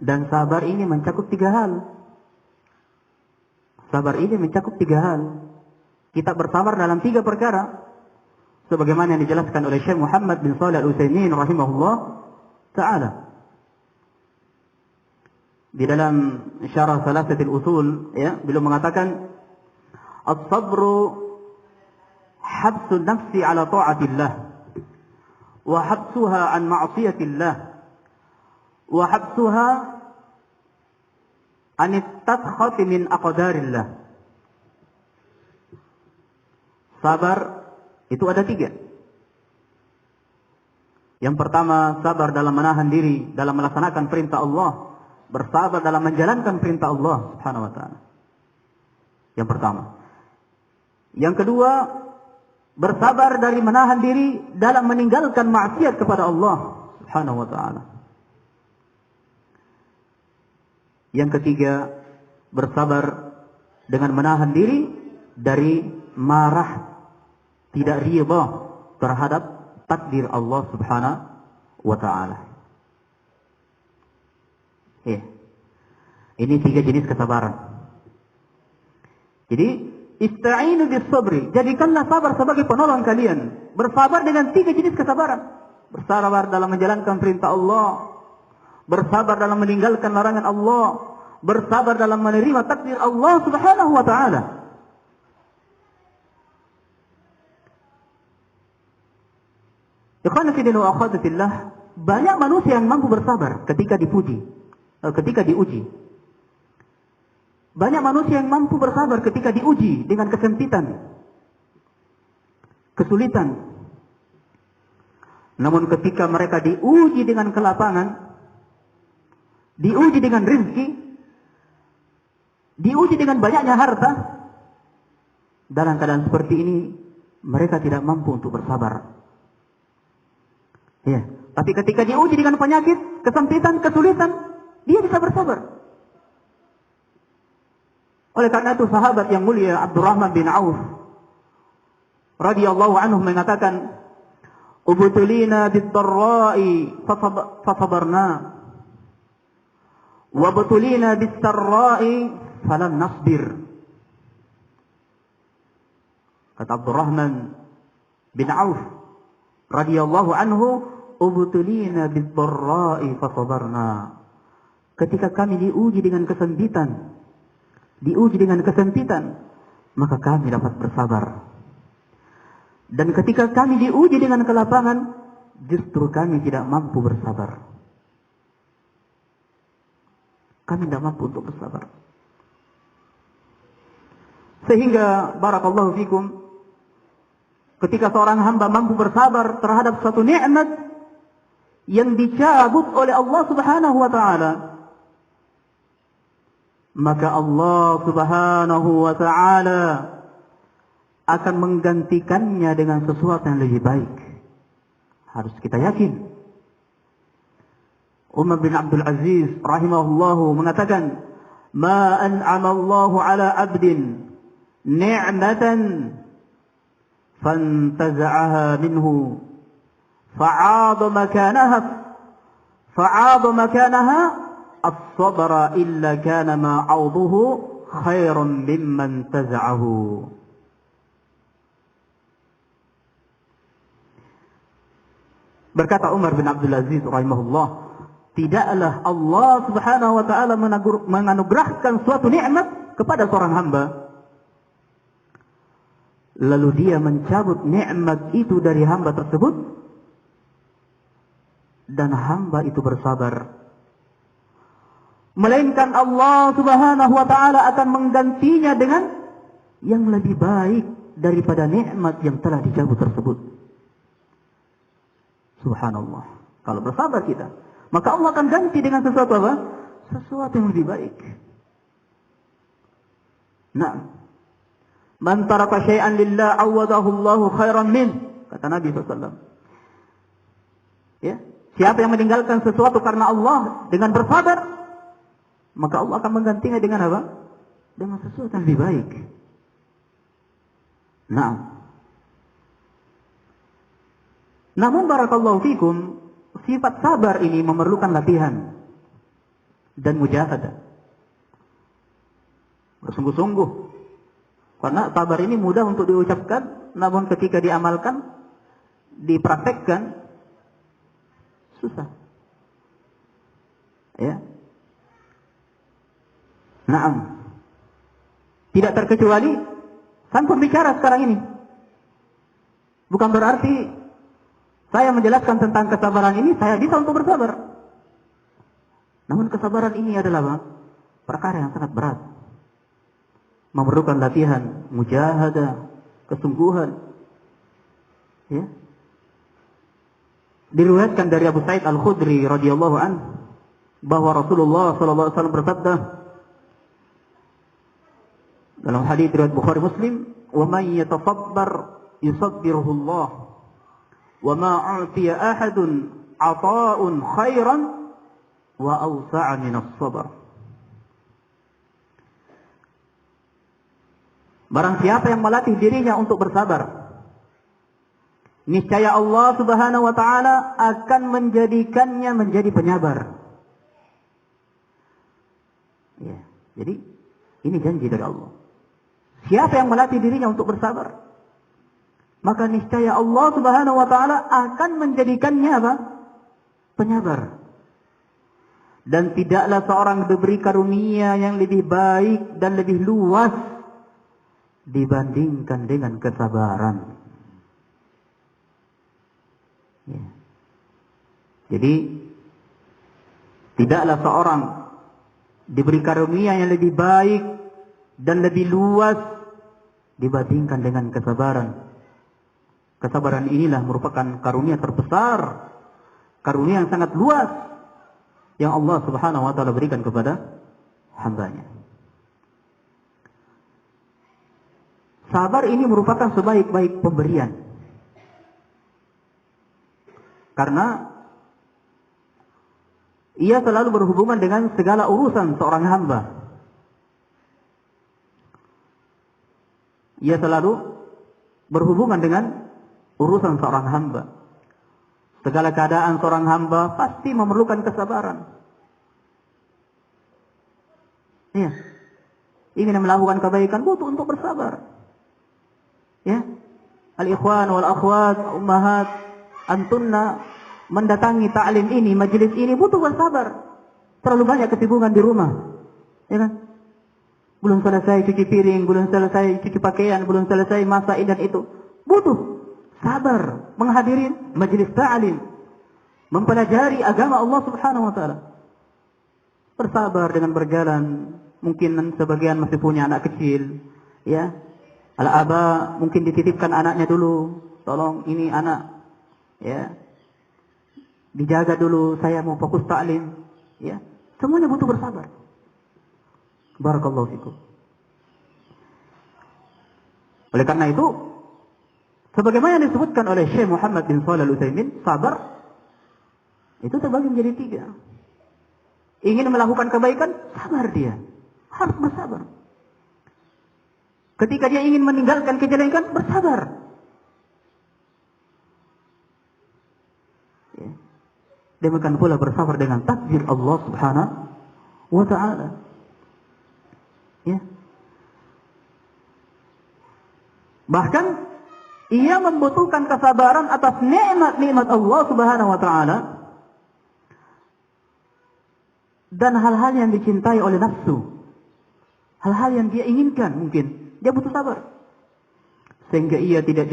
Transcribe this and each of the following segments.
Dan sabar ini mencakup 3 hal. Sabar ini mencakup 3 hal. Kita bersabar dalam 3 perkara. Sebagaimana yang dijelaskan oleh Syekh Muhammad bin Shalih Al-Utsaimin rahimahullah ta'ala. Di dalam syarah Thalathatul Usul, ya, beliau mengatakan as-sabru habsun nafsi ala ta'atillah wa habsuha an ma'siyatillah wa habsuha an at-tadkhati min aqdarillah. Sabar itu ada 3. Yang pertama, sabar dalam menahan diri dalam melaksanakan perintah Allah, bersabar dalam menjalankan perintah Allah Subhanahu wa taala. Yang pertama. Yang kedua, bersabar dari menahan diri dalam meninggalkan maksiat kepada Allah Subhanahu wa taala. Yang ketiga, bersabar dengan menahan diri dari marah, tidak ridha terhadap takdir Allah Subhanahu wa taala. Ya. Ini 3 jenis kesabaran. Jadi, ista'inu bis sabri. Jadikanlah sabar sebagai penolong kalian. Bersabar dengan 3 jenis kesabaran. Bersabar dalam menjalankan perintah Allah, bersabar dalam meninggalkan larangan Allah, bersabar dalam menerima takdir Allah Subhanahu wa taala. Ikhwan fillah wa akhwat fillah, banyak manusia yang mampu bersabar ketika diuji. Banyak manusia yang mampu bersabar ketika diuji dengan kesempitan, kesulitan. Namun ketika mereka diuji dengan kelapangan, diuji dengan rezeki, diuji dengan banyaknya harta, dalam keadaan seperti ini mereka tidak mampu untuk bersabar. Ya, tapi ketika diuji dengan penyakit, kesempitan, kesulitan, dia bisa bersabar. Oleh karena itu sahabat yang mulia Abdurrahman bin Auf radhiyallahu anhu mengatakan, "Ubtulina bid-dharra'i fasabarna, wa ubtulina bis-sarra'i falan nasbir." Kata Abdurrahman bin Auf radhiyallahu anhu, "Ubtulina bid-dharra'i fasabarna." Ketika kami diuji dengan kesempitan, maka kami dapat bersabar. Dan ketika kami diuji dengan kelapangan, justru kami tidak mampu bersabar. Kami tidak mampu untuk bersabar. Sehingga barakallahu fikum, ketika seorang hamba mampu bersabar terhadap suatu nikmat yang dicabut oleh Allah Subhanahu wa taala, maka Allah Subhanahu wa taala akan menggantikannya dengan sesuatu yang lebih baik. Harus kita yakin. Umar bin Abdul Aziz rahimahullahu mengatakan, "Ma an'ama Allahu 'ala 'abdin ni'matan fantaza'aha minhu fa'ada makanaha as-sabra illa kana ma 'awduhu khairan mimman taza'ahu." Berkata Umar bin Abdul Aziz rahimahullah, tidaklah Allah Subhanahu wa taala menganugerahkan suatu nikmat kepada seorang hamba, lalu dia mencabut nikmat itu dari hamba tersebut, dan hamba itu bersabar, melainkan Allah Subhanahu wa taala akan menggantinya dengan yang lebih baik daripada nikmat yang telah dicabut tersebut. Subhanallah. Kalau bersabar kita, maka Allah akan ganti dengan sesuatu apa? Sesuatu yang lebih baik. Nah, man taraka syai'an lillah awadahu Allahu khairan min, kata Nabi SAW. Ya, siapa yang meninggalkan sesuatu karena Allah dengan bersabar, maka Allah akan menggantinya dengan apa? Dengan sesuatu yang lebih baik. Nah, namun barakallahu fikum, sifat sabar ini memerlukan latihan dan mujahadah. Bersungguh-sungguh. Karena sabar ini mudah untuk diucapkan, namun ketika diamalkan, dipraktekkan, susah. Ya. Naam. Tidak terkecuali sang pembicara sekarang ini. Bukan berarti saya menjelaskan tentang kesabaran ini, saya bisa untuk bersabar. Namun kesabaran ini adalah apa? Perkara yang sangat berat. Memerlukan latihan, mujahadah, kesungguhan. Ya. Diriwayatkan dari Abu Sa'id Al-Khudri radhiyallahu anhu bahwa Rasulullah sallallahu alaihi wasallam bersabda dalam hadis riwayat Bukhari Muslim, "Wa man yatasabbar yusabbiruhu Allah. Wa ma 'utiya ahadun 'ata'un khairan wa awsa'a min as-sabr." Barang siapa yang melatih dirinya untuk bersabar, niscaya Allah Subhanahu wa taala akan menjadikannya menjadi penyabar. Ya, jadi ini janji dari Allah. Siapa yang melatih dirinya untuk bersabar, maka niscaya Allah Subhanahu wa taala akan menjadikannya apa? Penyabar. Dan tidaklah seorang diberi karunia yang lebih baik dan lebih luas dibandingkan dengan kesabaran. Ya. Jadi tidaklah seorang diberi karunia yang lebih baik dan lebih luas dibandingkan dengan kesabaran. Kesabaran inilah merupakan karunia terbesar, karunia yang sangat luas yang Allah Subhanahu wa taala berikan kepada hambanya. Sabar ini merupakan sebaik-baik pemberian. Karena ia selalu berhubungan dengan segala urusan seorang hamba. Ia selalu berhubungan dengan urusan seorang hamba. Segala keadaan seorang hamba pasti memerlukan kesabaran. Iya. Ingin melakukan kebaikan butuh untuk bersabar. Ya. Al-ikhwan wal akhwat, ummahat, antunna mendatangi ta'lim ini, majelis ini butuh bersabar. Terlalu banyak kesibukan di rumah. Ya kan? Belum selesai cuci piring, belum selesai cuci pakaian, belum selesai masak ini dan itu. Butuh sabar menghadiri majelis ta'lim, mempelajari agama Allah Subhanahu wa taala. Bersabar dengan berjalan. Mungkin sebagian masih punya anak kecil, ya. Al-aba mungkin dititipkan anaknya dulu. Tolong ini anak, ya. Dijaga dulu, saya mau fokus ta'lim, ya. Semuanya butuh bersabar. Barakallahu fikum. Oleh karena itu, sebagaimana yang disebutkan oleh Syekh Muhammad bin Shalih Al-Utsaimin, sabar itu terbagi menjadi 3. Ingin melakukan kebaikan, sabar dia. Harus bersabar. Ketika dia ingin meninggalkan kejelekan, bersabar. Ya. Demikian pula bersabar dengan takdir Allah Subhanahu wa taala. Ya. Bahkan ia membutuhkan kesabaran atas nikmat-nikmat Allah Subhanahu wa taala dan hal-hal yang dicintai oleh nafsu. Hal-hal yang dia inginkan mungkin, dia butuh sabar. Sehingga ia tidak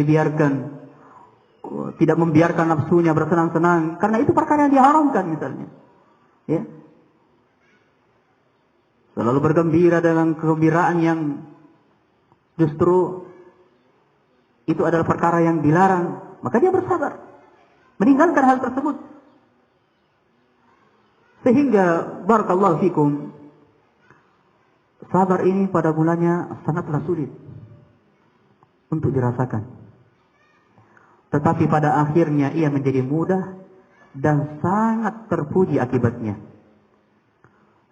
membiarkan nafsunya bersenang-senang karena itu perkara yang diharamkan misalnya. Ya. Selalu bergembira dengan kegembiraan yang justru itu adalah perkara yang dilarang, maka dia bersabar meninggalkan hal tersebut. Sehingga barakallahu fikum, sabar ini pada mulanya sangatlah sulit untuk dirasakan. Tetapi pada akhirnya ia menjadi mudah dan sangat terpuji akibatnya.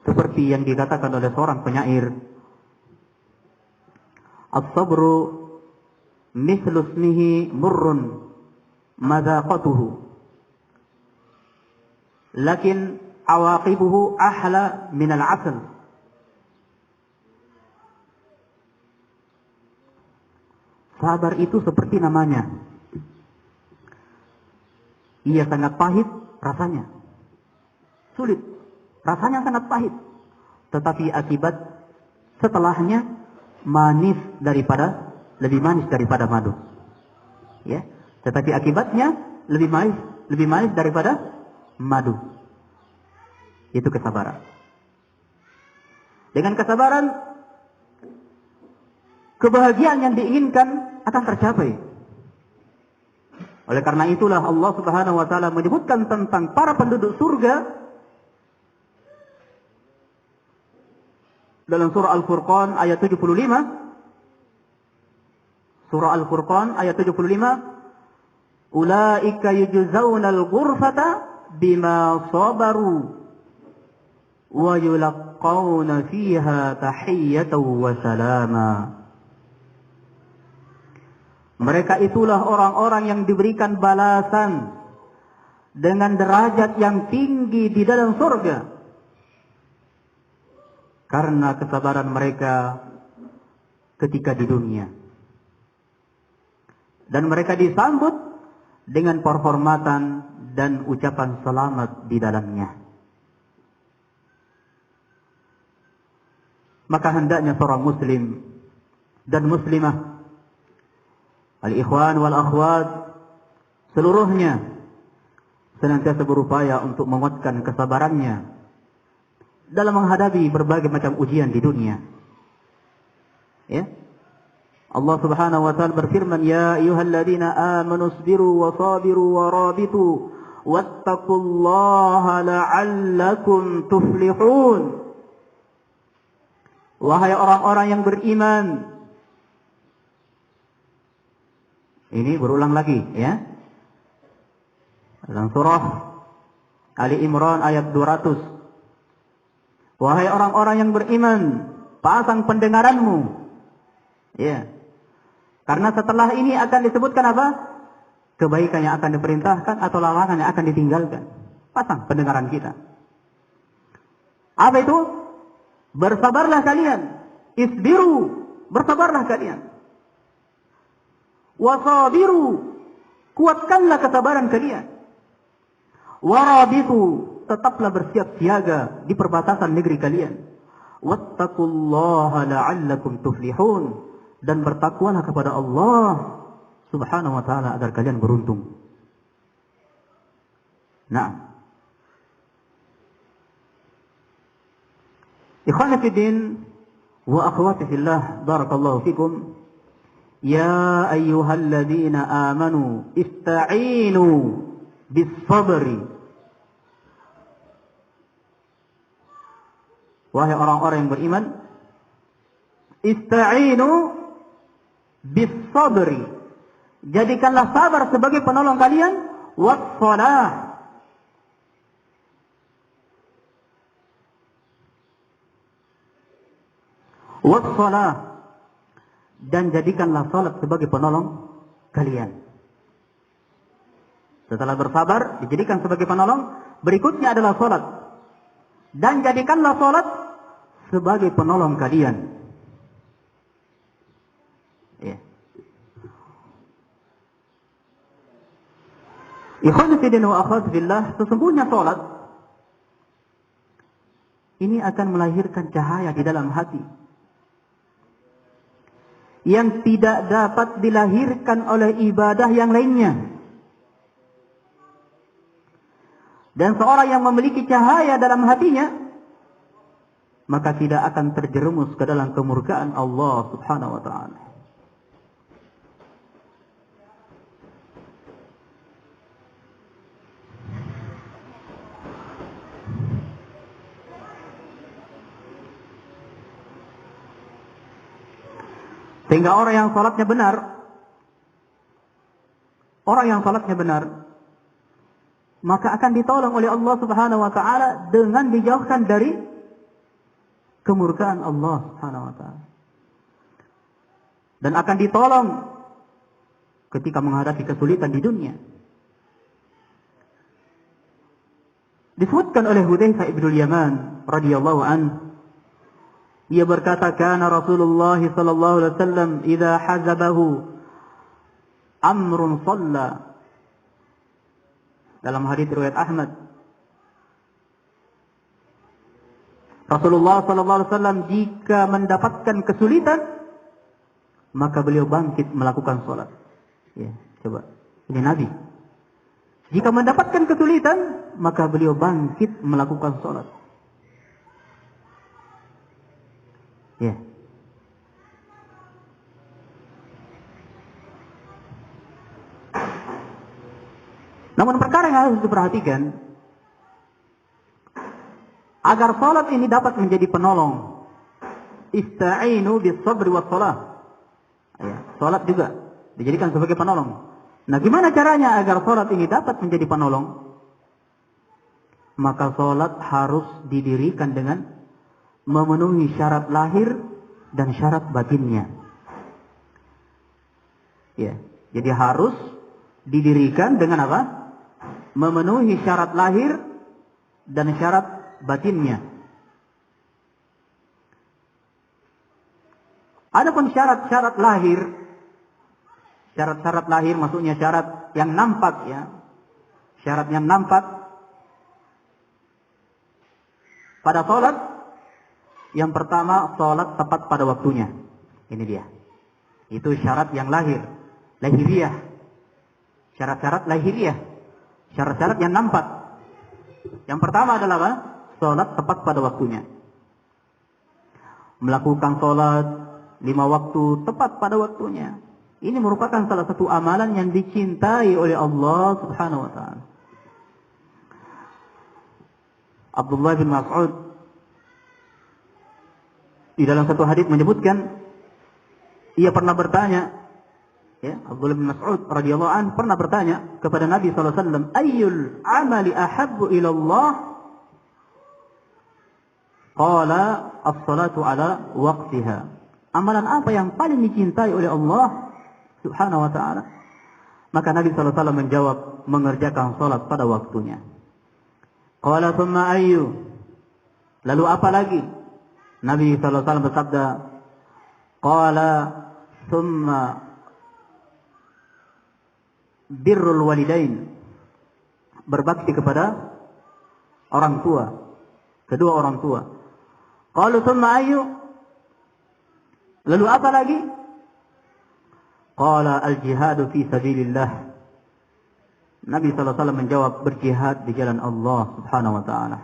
Seperti yang dikatakan oleh seorang penyair, "As-sabru mithlu ismihi murrun madaqatuhu. Lakin awaqibuhu ahla minal 'asal. Sabar itu seperti namanya. Ia sangat pahit rasanya. Sulit. Rasanya sangat pahit. Tetapi akibat setelahnya lebih manis daripada madu. Ya. Tetapi akibatnya lebih manis daripada madu. Itu kesabaran. Dengan kesabaran, kebahagiaan yang diinginkan akan tercapai. Oleh karena itulah Allah Subhanahu wa taala menyebutkan tentang para penduduk surga dalam surah Al-Furqan ayat 75. Surah Al-Furqan ayat 75, "Ulaika yujzaunal ghurfata bima sabaru wa yulaqqawna fiha tahiyyatan wa salama." Mereka itulah orang-orang yang diberikan balasan dengan derajat yang tinggi di dalam surga karena kesabaran mereka ketika di dunia. Dan mereka disambut dengan penghormatan dan ucapan selamat di dalamnya. Maka hendaknya seorang muslim dan muslimah, al-ikhwan wal akhwat, seluruhnya senantiasa berupaya untuk menguatkan kesabarannya dalam menghadapi berbagai macam ujian di dunia. Ya. Allah Subhanahu wa taala berfirman, "Ya ayyuhalladzina amanu isbiru wa sabiru wa rabitu wattaqullaha la'allakum tuflihun." Wahai orang-orang yang beriman. Ini berulang lagi, ya. Dalam surah Ali Imran ayat 200. Wahai orang-orang yang beriman, pasang pendengaranmu. Ya. Karena setelah ini akan disebutkan apa? Kebaikan yang akan diperintahkan atau larangan yang akan ditinggalkan. Pasang pendengaran kita. Apa itu? Bersabarlah kalian. Isbiru. Bersabarlah kalian. Wasabiru. Kuatkanlah kesabaran kalian. Warabitu. Tetaplah bersiap siaga di perbatasan negeri kalian. Wattaqullaha la'allakum tuflihun. Dan bertakwalah kepada Allah Subhanahu wa ta'ala agar kalian beruntung. Nah, ikhwani fiddin wa akhwati fillah, barakallahu fikum. Ya ayyuhalladzina amanu ista'inu bis sabri. Wahai orang-orang yang beriman, ista'inu bis sabri. Jadikanlah sabar sebagai penolong kalian. Wassalah. Wassalah. Dan jadikanlah salat sebagai penolong kalian. Setelah bersabar, dijadikan sebagai penolong. Berikutnya adalah salat. Dan jadikanlah salat sebagai penolong kalian. Ya. Ikhwan fillah wa akhwat fillah, sesungguhnya salat ini akan melahirkan cahaya di dalam hati yang tidak dapat dilahirkan oleh ibadah yang lainnya. Dan seorang yang memiliki cahaya dalam hatinya, maka tidak akan terjerumus ke dalam kemurkaan Allah Subhanahu wa ta'ala. Sehingga orang yang salatnya benar, maka akan ditolong oleh Allah Subhanahu wa ta'ala dengan dijauhkan dari kemurkaan Allah Subhanahu wa ta'ala. Dan akan ditolong ketika menghadapi kesulitan di dunia. Disebutkan oleh Hudzaifah ibn Yaman radhiyallahu anhu, ia berkata, kana Rasulullah sallallahu alaihi wasallam idza hazabahu amrun shalla. Dalam hadis riwayat Ahmad, Rasulullah sallallahu alaihi wasallam jika mendapatkan kesulitan, maka beliau bangkit melakukan salat. Ya, coba. Ini Nabi. Jika mendapatkan kesulitan, maka beliau bangkit melakukan salat. Ya. Namun perkara yang harus diperhatikan, agar salat ini dapat menjadi penolong, ista'inu bis sabri was shalah. Ya, salat juga dijadikan sebagai penolong. Nah, gimana caranya agar salat ini dapat menjadi penolong? Maka salat harus didirikan dengan memenuhi syarat lahir dan syarat batinnya. Ya, jadi harus didirikan dengan apa? Memenuhi syarat lahir dan syarat batinnya. Adapun syarat-syarat lahir, syarat-syarat lahir maksudnya syarat yang nampak, ya. Syarat yang nampak pada salat, yang pertama salat tepat pada waktunya. Ini dia. Itu syarat yang lahir, lahiriah. Syarat-syarat lahiriah. Syarat-syarat yang nampak. Yang pertama adalah apa? Salat tepat pada waktunya. Melakukan salat 5 waktu tepat pada waktunya. Ini merupakan salah satu amalan yang dicintai oleh Allah Subhanahu wa taala. Abdullah bin Mas'ud di dalam satu hadis menyebutkan, ia pernah bertanya, ya, Abdullah bin Mas'ud radhiyallahu anhu pernah bertanya kepada Nabi sallallahu alaihi wasallam, ayyul amali ahabbu ila Allah? Qala as-salatu ala waqtiha. Amalan apa yang paling dicintai oleh Allah Subhanahu wa taala? Maka Nabi sallallahu alaihi wasallam menjawab, mengerjakan salat pada waktunya. Qala thumma ayyu? Lalu apa lagi? Nabi sallallahu alaihi wasallam bersabda, qala thumma birrul walidain, berbakti kepada orang tua, kedua orang tua. Qalu thumma ayyu? Lalu apa lagi? Qala al-jihadu fi sabilillah. Nabi sallallahu alaihi wasallam menjawab, berjihad di jalan Allah Subhanahu wa taala.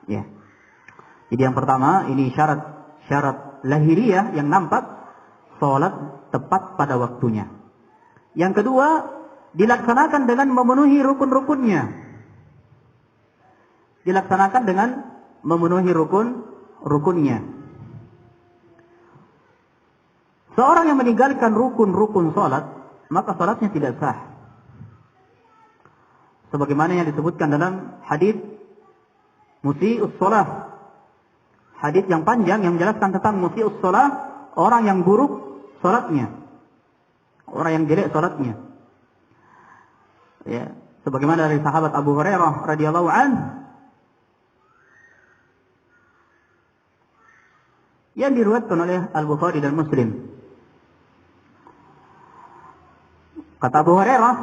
Ya. Jadi yang pertama ini syarat lahiriah yang nampak, salat tepat pada waktunya. Yang kedua, dilaksanakan dengan memenuhi rukun-rukunnya. Dilaksanakan dengan memenuhi rukun-rukunnya. Seorang yang meninggalkan rukun-rukun salat, maka salatnya tidak sah. Sebagaimana yang disebutkan dalam hadis musii'us shalah. Hadis yang panjang yang menjelaskan tentang musii'us shalah, orang yang buruk salatnya. Orang yang jelek salatnya. Ya, sebagaimana dari sahabat Abu Hurairah radhiyallahu anhu yang diriwayatkan oleh Al-Bukhari dan Muslim. Kata Abu Hurairah,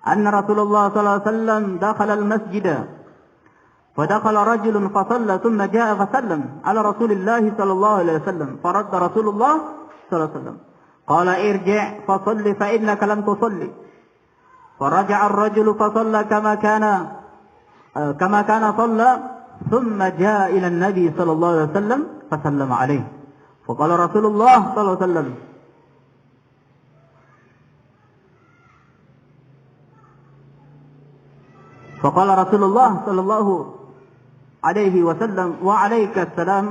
anna Rasulullah sallallahu alaihi wasallam dakhala al-masjid, فدخل رجل فصلى ثم جاء فسلم على رسول الله صلى الله عليه وسلم فرد رسول الله صلى الله عليه وسلم قال ارجع فصل فإنك لم تصلي فرجع الرجل فصلى كما كان صلى ثم جاء إلى النبي صلى الله عليه وسلم فسلم عليه فقال رسول الله صلى الله عليه وسلم فقال رسول الله صلى الله عليه وسلم وعليك السلام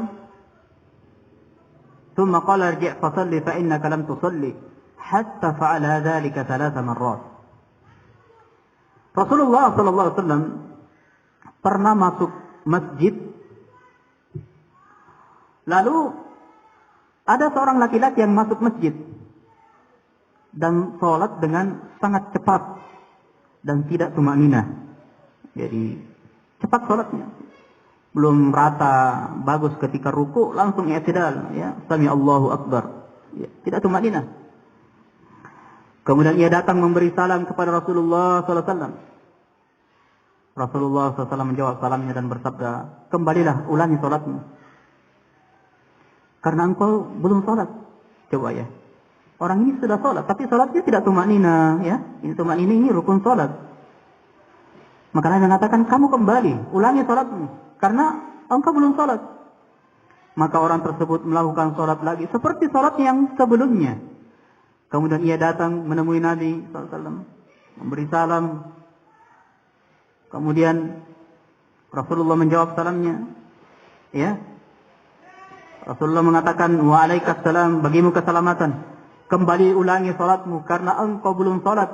ثم قال ارجع فصل فإنك لم تصلي حتى فعل ذلك 3 مرات. Rasulullah sallallahu alaihi wasallam pernah masuk masjid, lalu ada seorang laki-laki yang masuk masjid dan sholat dengan sangat cepat dan tidak tumakninah. Jadi cepat sholatnya. Belum rata, bagus ketika ruku, langsung i'tidal. Ya, Sami Allahu Akbar. Ya, tidak tumanina. Kemudian ia datang memberi salam kepada Rasulullah SAW. Rasulullah SAW menjawab salamnya dan bersabda, kembalilah, ulangi sholatmu. Karena engkau belum sholat. Coba ya. Orang ini sudah sholat, tapi sholatnya tidak tumanina. Ya, ini tumanina, ini rukun sholat. Maka Nabi mengatakan, kamu kembali, ulangi sholatmu. Karena engkau belum sholat. Maka orang tersebut melakukan sholat lagi, seperti sholat yang sebelumnya. Kemudian ia datang menemui Nabi SAW, memberi salam. Kemudian Rasulullah menjawab salamnya. Ya. Rasulullah mengatakan, waalaikumsalam, bagimu keselamatan. Kembali ulangi sholatmu karena engkau belum sholat.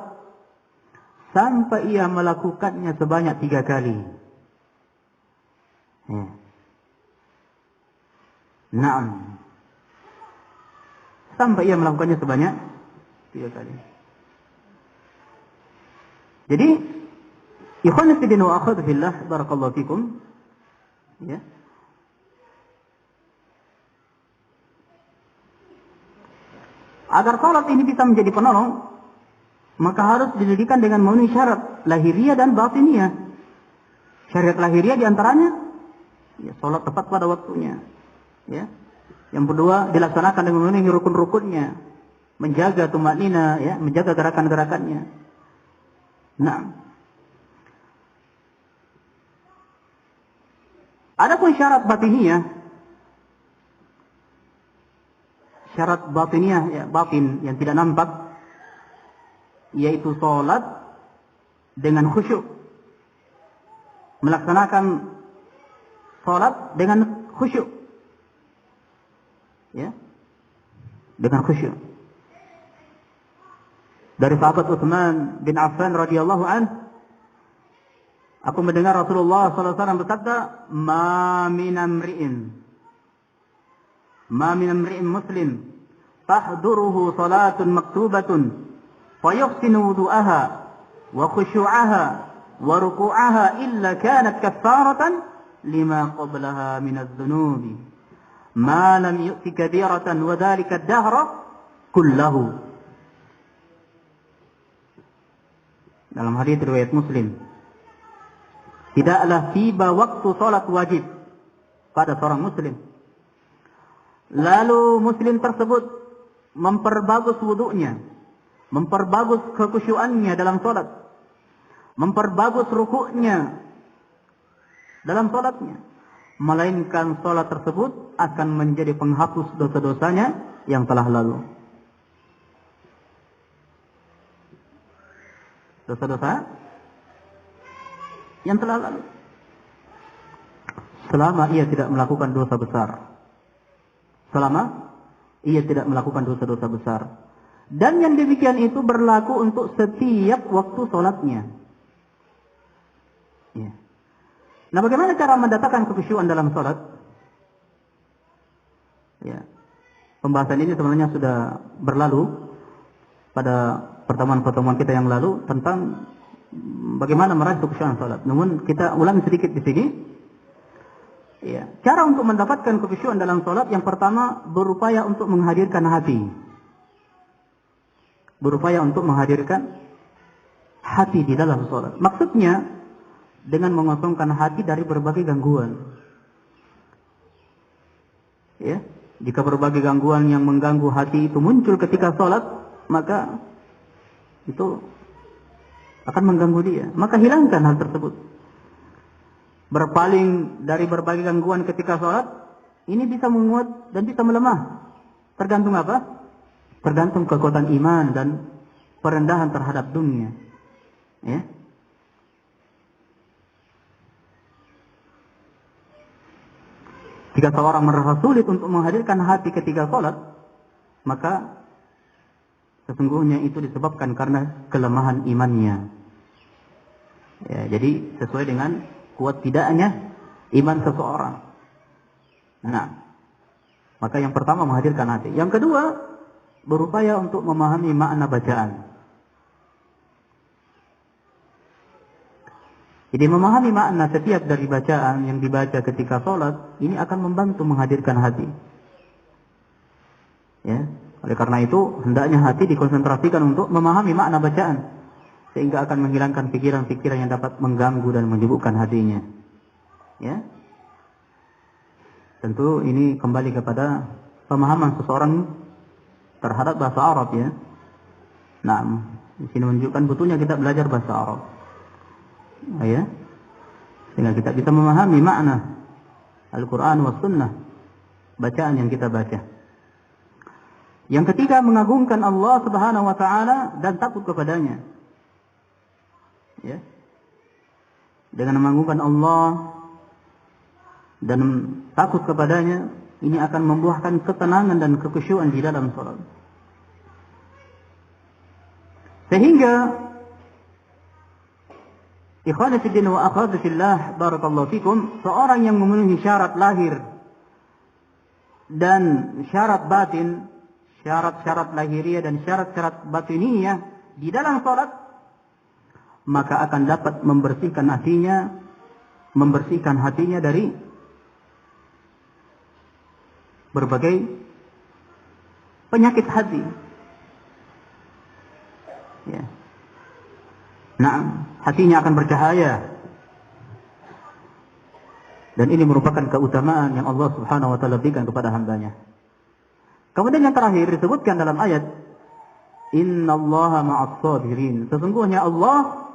Sampai ia melakukannya sebanyak 3 kali. Ya. Naam. Sampai ia melakukannya sebanyak 3 kali. Jadi, ikhwan fillah wa akhwat fillah, barakallahu fikum. Ya. Agar salat ini bisa menjadi penolong, maka harus didirikan dengan memenuhi syarat lahiriah dan batiniah. Syariat lahiriah diantaranya, ya, salat tepat pada waktunya. Ya. Yang kedua, dilaksanakan dengan memenuhi rukun-rukunnya, menjaga tumanina, ya, menjaga gerakan-gerakannya. Nah, adapun syarat batiniah, ya, batin yang tidak nampak, yaitu salat dengan khusyuk, melaksanakan salat dengan khusyuk. Ya, dengan khusyuk. Dari sahabat Utsman bin Affan radhiyallahu an, aku mendengar Rasulullah SAW bersabda, ma min amri'in muslim tahduruhu salatun maktubatun fayuhsinu wudu'aha wa khusyu'aha wa ruku'aha illa kanat kaffaratan lima qablaha min adh-dhunubi ma lam yu'ti kabiratan wa dhalika ad-dahra kullahu. Dalam hadis riwayat Muslim, tidaklah tiba waktu salat wajib pada seorang muslim, lalu muslim tersebut memperbagus wudunya, memperbagus kekhusyuannya dalam salat, memperbagus rukuknya dalam salatnya, melainkan salat tersebut akan menjadi penghapus dosa-dosanya yang telah lalu. Dosa-dosa yang telah lalu, selama ia tidak melakukan dosa besar. Selama ia tidak melakukan dosa-dosa besar. Dan yang demikian itu berlaku untuk setiap waktu sholatnya. Ya. Nah, bagaimana cara mendatangkan kekhusyuan dalam sholat? Ya. Pembahasan ini sebenarnya sudah berlalu pada pertemuan-pertemuan kita yang lalu tentang bagaimana meraih kekhusyuan sholat. Namun kita ulangi sedikit di sini. Ya. Cara untuk mendapatkan kekhusyuan dalam sholat, yang pertama berupaya untuk menghadirkan hati. Berupaya untuk menghadirkan hati di dalam sholat. Maksudnya dengan mengosongkan hati dari berbagai gangguan. Ya. Jika berbagai gangguan yang mengganggu hati itu muncul ketika sholat, maka itu akan mengganggu dia. Maka hilangkan hal tersebut. Berpaling dari berbagai gangguan ketika sholat, ini bisa menguat dan bisa melemah. Tergantung apa? Tergantung kekuatan iman dan perendahan terhadap dunia. Ya. Jika seorang merasa sulit untuk menghadirkan hati ketika sholat, maka sesungguhnya itu disebabkan karena kelemahan imannya. Ya, jadi sesuai dengan kuat tidaknya iman seseorang. Nah, maka yang pertama menghadirkan hati. Yang kedua, berupaya untuk memahami makna bacaan. Jadi memahami makna setiap dari bacaan yang dibaca ketika sholat, ini akan membantu menghadirkan hati. Ya, oleh karena itu hendaknya hati dikonsentrasikan untuk memahami makna bacaan, sehingga akan menghilangkan pikiran-pikiran yang dapat mengganggu dan menyibukkan hatinya. Ya, tentu ini kembali kepada pemahaman seseorang terhadap bahasa Arab ya. Nah, di sini menunjukkan butuhnya kita belajar bahasa Arab. Ya, sehingga kita bisa memahami makna Al-Quran wa Sunnah, bacaan yang kita baca. Yang ketiga, mengagungkan Allah Subhanahu wa Ta'ala dan takut kepadanya. Ya, dengan mengagungkan Allah dan takut kepadanya, ini akan membuahkan ketenangan dan kekhusyuan di dalam salat. Sehingga ikhwani fiddin wa akhwati fillah, barakallahu fikum, seorang yang memenuhi syarat lahir dan syarat batin, syarat-syarat lahiriah dan syarat-syarat batiniyah di dalam salat, maka akan dapat membersihkan hatinya dari berbagai penyakit hati. Ya. Nah, hatinya akan bercahaya. Dan ini merupakan keutamaan yang Allah Subhanahu wa Ta'ala berikan kepada hambanya. Kemudian yang terakhir disebutkan dalam ayat, Innallaha ma'as sabirin. Sesungguhnya Allah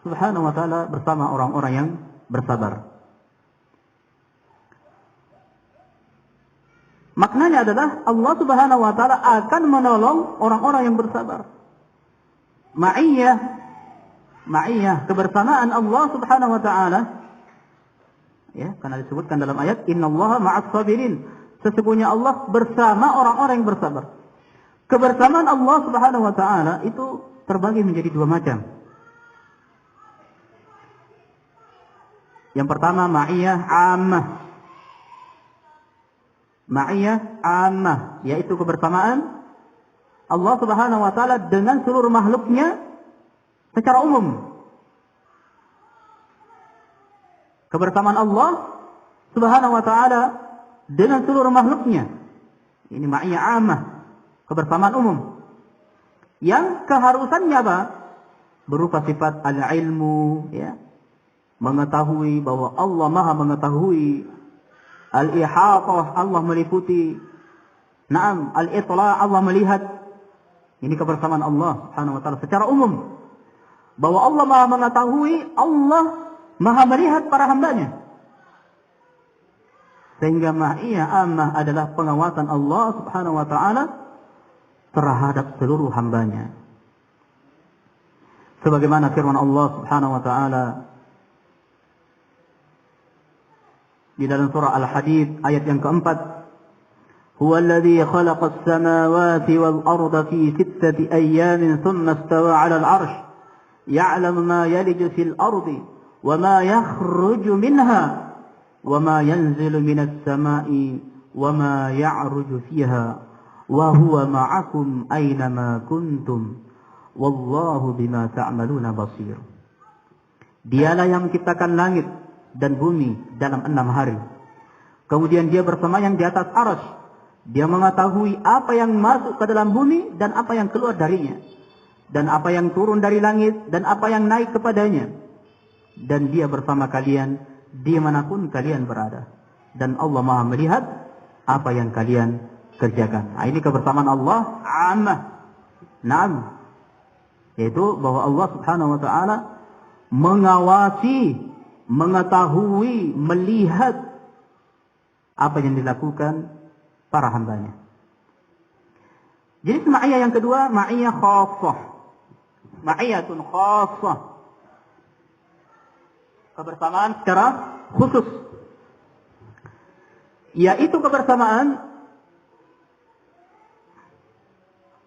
Subhanahu wa Ta'ala bersama orang-orang yang bersabar. Maknanya adalah Allah Subhanahu wa Ta'ala akan menolong orang-orang yang bersabar. Ma'iyah, kebersamaan Allah Subhanahu wa Ta'ala, ya, karena disebutkan dalam ayat Innallaha ma'as sabirin. Sesungguhnya Allah bersama orang-orang yang bersabar. Kebersamaan Allah Subhanahu wa Ta'ala itu terbagi menjadi dua macam. Yang pertama ma'iyah ammah, yaitu kebersamaan Allah Subhanahu wa Ta'ala dengan seluruh makhluknya secara umum. Kebersamaan Allah Subhanahu wa Ta'ala dengan seluruh makhluknya. Ini ma'iyah ammah, kebersamaan umum. Yang keharusannya apa? Berupa sifat al-ilmu, ya. Mengetahui bahwa Allah Maha mengetahui. Al-ihatah, Allah meliputi. Naam, al-itla', Allah melihat. Ini kebersamaan Allah Subhanahu wa Ta'ala secara umum. Bahwa Allah Maha mengetahui, Allah Maha melihat para hambanya. Sehingga ma'iyah ammah adalah pengawasan Allah Subhanahu wa Ta'ala terhadap seluruh hambanya. Sebagaimana firman Allah Subhanahu wa Ta'ala di dalam surah Al-Hadid ayat yang keempat, Huwa alladhi khalaqas samawati wal arda fi 6 ayyamin thumma istawa 'ala al-'arsh ya'lamu ma yaliju fil ardi wa ma yakhruju minha وَمَا يَنْزِلُ مِنَ السَّمَاءِ وَمَا يَعْرُجُ فِيهَا وَهُوَ مَعَكُمْ أَيْنَمَا كُنْتُمْ وَاللَّهُ بِمَا تَعْمَلُونَ بَصِيرٌ. Dialah yang menciptakan langit dan bumi dalam 6 hari. Kemudian dia bersemayam di atas arsy. Dia mengetahui apa yang masuk ke dalam bumi dan apa yang keluar darinya. Dan apa yang turun dari langit dan apa yang naik kepadanya. Dan dia bersama kalian dimanapun kalian berada. Dan Allah Maha melihat apa yang kalian kerjakan. Nah, ini kebersamaan Allah ammah. Naam. Yaitu bahwa Allah Subhanahu wa Ta'ala mengawasi, mengetahui, melihat apa yang dilakukan para hambanya. Jadi ma'iyah yang kedua, ma'iyah khassah. Ma'iyatun khassah. Kebersamaan secara khusus. Yaitu kebersamaan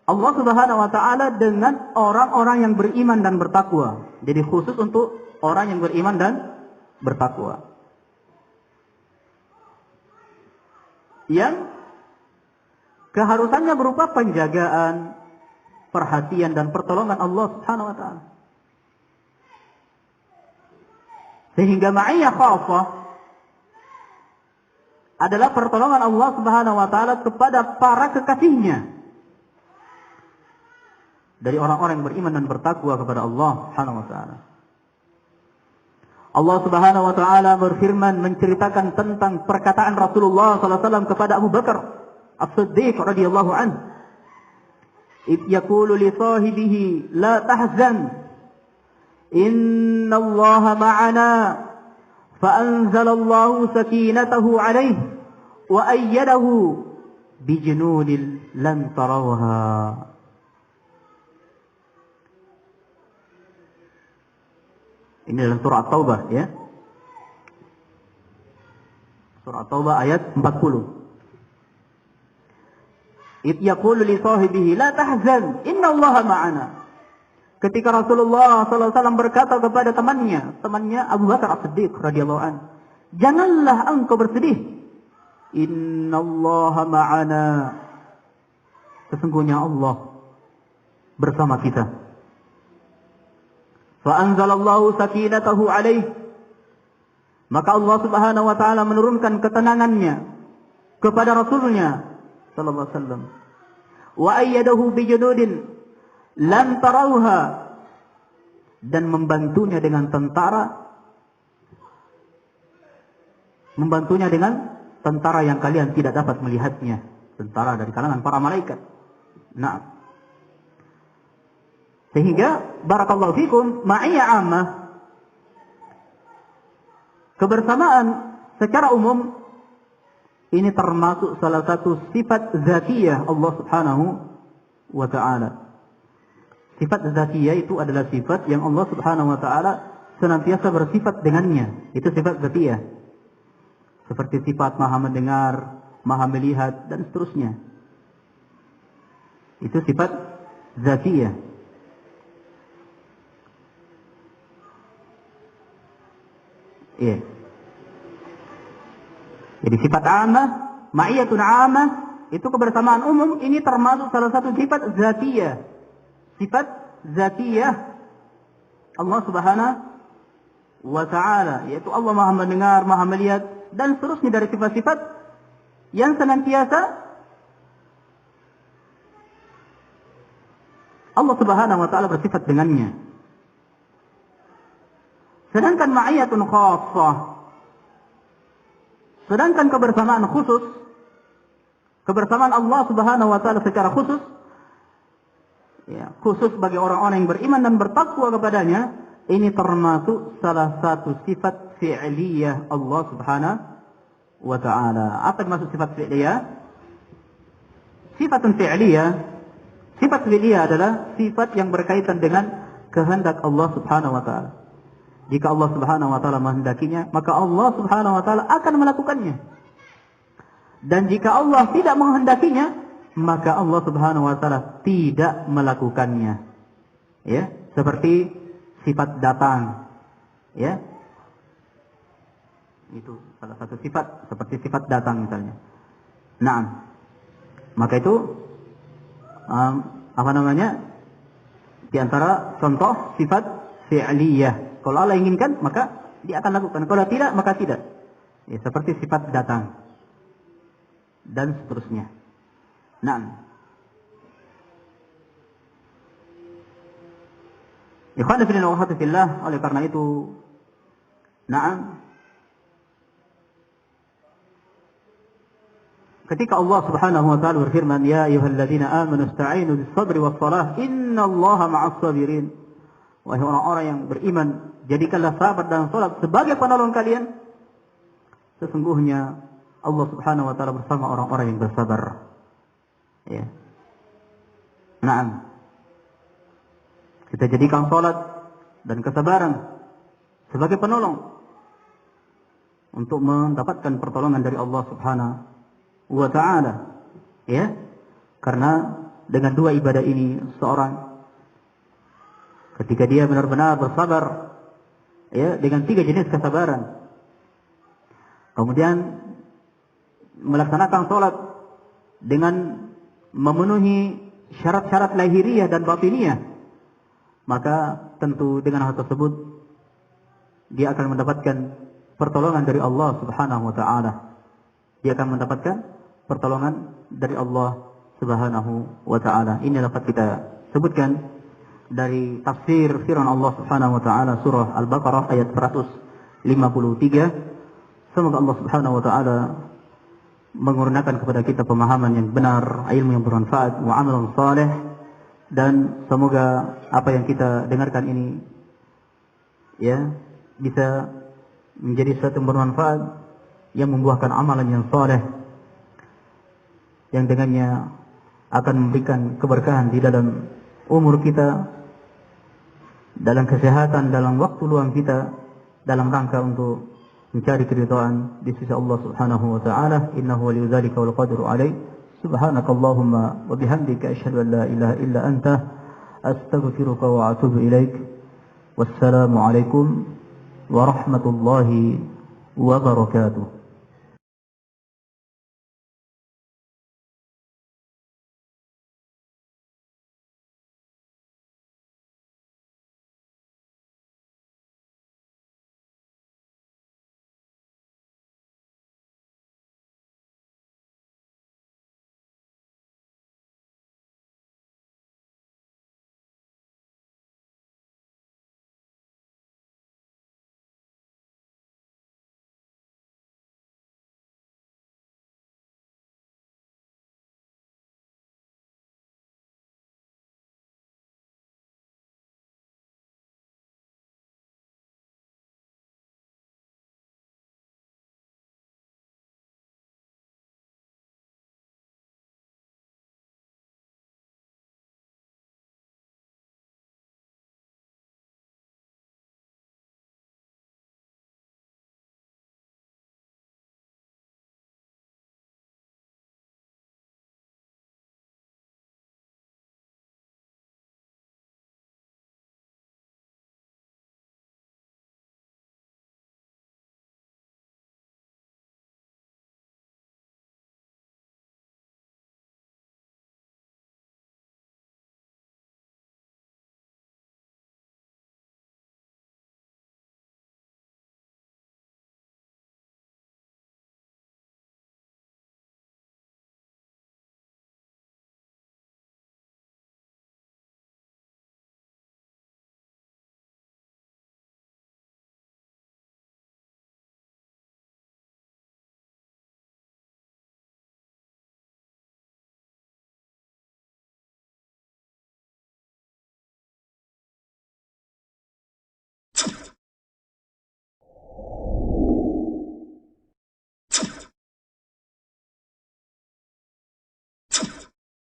Allah Subhanahu wa Ta'ala dengan orang-orang yang beriman dan bertakwa. Jadi khusus untuk orang yang beriman dan bertakwa. Yang keharusannya berupa penjagaan, perhatian dan pertolongan Allah Subhanahu wa Ta'ala. Sehingga ma'iyah khafah adalah pertolongan Allah Subhanahu wa taala kepada para kekasihnya dari orang-orang yang beriman dan bertakwa kepada Allah Subhanahu wa taala. Allah Subhanahu wa taala berfirman menceritakan tentang perkataan Rasulullah sallallahu alaihi wasallam kepada Abu Bakar As-Siddiq radhiyallahu anhu. "Id yaqulu li sahibihi la tahzan inna Allaha ma'ana fa anzalallahu sakinatahu 'alaihi wa ayyadahu bi junudin lam tarawha." Ini dalam surah At-Taubah, ya. Surah At-Taubah ayat 40. Id yaqulu li sahibihi la tahzan innallaha ma'ana. Ketika Rasulullah sallallahu alaihi wasallam berkata kepada temannya Abu Bakar As-Siddiq radhiyallahu anhu, "Janganlah engkau bersedih. Innallaha ma'ana." Sesungguhnya Allah bersama kita. Fa anzalallahu sakinatahu alaihi. Maka Allah Subhanahu wa taala menurunkan ketenangannya kepada Rasulnya sallallahu alaihi wasallam. Wa ayyadahu bi junudin lam tarawha, dan membantunya dengan tentara yang kalian tidak dapat melihatnya, tentara dari kalangan para malaikat. Nah, sehingga barakallahu fikum ma'iyah ammah, kebersamaan secara umum ini termasuk salah satu sifat zatiyah Allah Subhanahu wa taala. Sifat zatiyah itu adalah sifat yang Allah Subhanahu wa taala senantiasa bersifat dengannya. Itu sifat zatiyah. Seperti sifat Maha mendengar, Maha melihat dan seterusnya. Itu sifat zatiyah. Iya. Jadi sifat amah, ma'iyatun amah, itu kebersamaan umum, ini termasuk salah satu sifat zatiyah. Sifat zatiyah Allah Subhanahu wa taala, yaitu Allah Maha mendengar, Maha melihat dan seterusnya dari sifat-sifat yang senantiasa Allah Subhanahu wa taala bersifat dengannya. Sedangkan ma'iyatun khassah, sedangkan kebersamaan khusus, kebersamaan Allah Subhanahu wa taala secara khusus, ya, khusus bagi orang-orang yang beriman dan bertakwa kepadanya, ini termasuk salah satu sifat fi'liyah Allah Subhanahu wa taala. Apa yang maksud sifat fi'liyah? Sifatun fi'liyah, sifat fi'liyah adalah sifat yang berkaitan dengan kehendak Allah Subhanahu wa taala. Jika Allah Subhanahu wa taala menghendakinya, maka Allah Subhanahu wa taala akan melakukannya. Dan jika Allah tidak menghendakinya, maka Allah Subhanahu wa taala tidak melakukannya. Ya, seperti sifat datang. Ya. Itu salah satu sifat, seperti sifat datang misalnya. Naam. Maka itu di antara contoh sifat fi'liyah. Kalau Allah inginkan, maka dia akan lakukan. Kalau tidak, maka tidak. Ya, seperti sifat datang. Dan seterusnya. Naam. Ikhwan fillah wa fillah, oleh karena itu, naam. Ketika Allah Subhanahu wa taala berfirman, "Ya ayyuhalladzina amanu ista'inu bis-sabri was-shalah, innallaha ma'as sabirin." Wahai orang-orang yang beriman, jadikanlah sabar dan salat sebagai penolong kalian. Sesungguhnya Allah Subhanahu wa taala bersama orang-orang yang bersabar. Ya. Naam. Kita jadikan salat dan kesabaran sebagai penolong untuk mendapatkan pertolongan dari Allah Subhanahu wa taala. Ya. Karena dengan dua ibadah ini seorang ketika dia benar-benar bersabar, ya, dengan 3 jenis kesabaran, kemudian melaksanakan sholat dengan memenuhi syarat-syarat lahiriah dan batiniyah, maka tentu dengan hal tersebut dia akan mendapatkan pertolongan dari Allah Subhanahu wa taala. Dia akan mendapatkan pertolongan dari Allah Subhanahu wa taala. Ini dapat kita sebutkan dari tafsir firman Allah Subhanahu wa taala surah Al-Baqarah ayat 153. Semoga Allah Subhanahu wa taala mengurniakan kepada kita pemahaman yang benar, ilmu yang bermanfaat, wa amalan saleh, dan semoga apa yang kita dengarkan ini ya bisa menjadi sesuatu yang bermanfaat, yang membuahkan amalan yang saleh, yang dengannya akan memberikan keberkahan di dalam umur kita, dalam kesehatan, dalam waktu luang kita, dalam rangka untuk mencari keridhaan di sisi Allah Subhanahu wa taala. Innahu waliyyu dzalika wal qadiru alaih. Subhanakallahumma wa bihamdika asyhadu an la ilaha illa anta astaghfiruka wa atubu ilaik. Wassalamu alaikum warahmatullahi wabarakatuh.